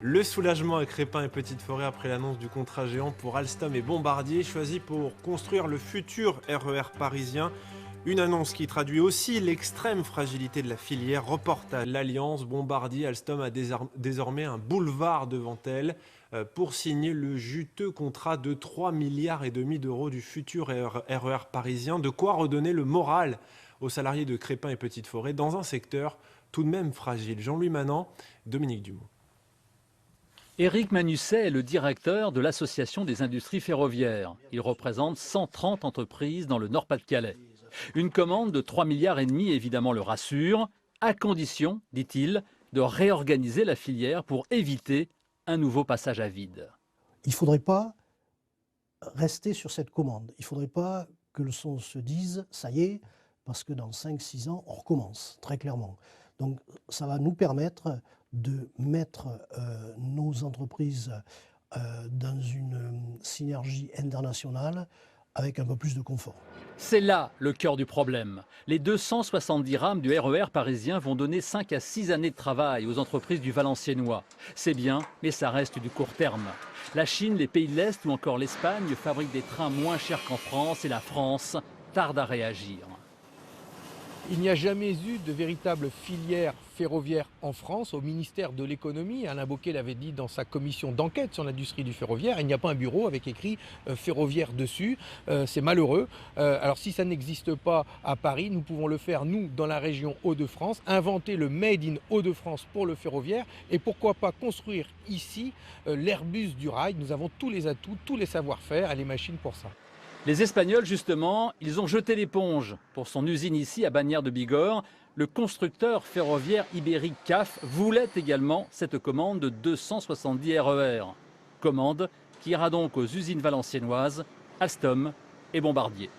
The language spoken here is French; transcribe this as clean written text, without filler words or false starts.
Le soulagement à Crespin et Petite Forêt après l'annonce du contrat géant pour Alstom et Bombardier, choisi pour construire le futur RER parisien. Une annonce qui traduit aussi l'extrême fragilité de la filière. Reportage. L'Alliance Bombardier-Alstom a désormais un boulevard devant elle pour signer le juteux contrat de 3,5 milliards d'euros du futur RER parisien. De quoi redonner le moral aux salariés de Crespin et Petite Forêt dans un secteur tout de même fragile. Jean-Louis Manant, Dominique Dumont. Éric Manusset est le directeur de l'Association des industries ferroviaires. Il représente 130 entreprises dans le Nord-Pas-de-Calais. Une commande de 3,5 milliards évidemment le rassure, à condition, dit-il, de réorganiser la filière pour éviter un nouveau passage à vide. Il ne faudrait pas rester sur cette commande. Il ne faudrait pas que le son se dise, ça y est, parce que dans 5-6 ans, on recommence, très clairement. Donc ça va nous permettre de mettre nos entreprises dans une synergie internationale avec un peu plus de confort. C'est là le cœur du problème. Les 270 rames du RER parisien vont donner 5 à 6 années de travail aux entreprises du Valenciennois. C'est bien, mais ça reste du court terme. La Chine, les pays de l'Est ou encore l'Espagne fabriquent des trains moins chers qu'en France et la France tarde à réagir. Il n'y a jamais eu de véritable filière ferroviaire en France au ministère de l'économie. Alain Bocquet l'avait dit dans sa commission d'enquête sur l'industrie du ferroviaire. Il n'y a pas un bureau avec écrit ferroviaire dessus. C'est malheureux. Alors si ça n'existe pas à Paris, nous pouvons le faire, nous, dans la région Hauts-de-France, inventer le Made in Hauts-de-France pour le ferroviaire et pourquoi pas construire ici l'Airbus du rail. Nous avons tous les atouts, tous les savoir-faire et les machines pour ça. Les Espagnols, justement, ils ont jeté l'éponge. Pour son usine ici, à Bagnères de Bigorre, le constructeur ferroviaire ibérique CAF voulait également cette commande de 270 RER. Commande qui ira donc aux usines valenciennoises, Alstom et Bombardier.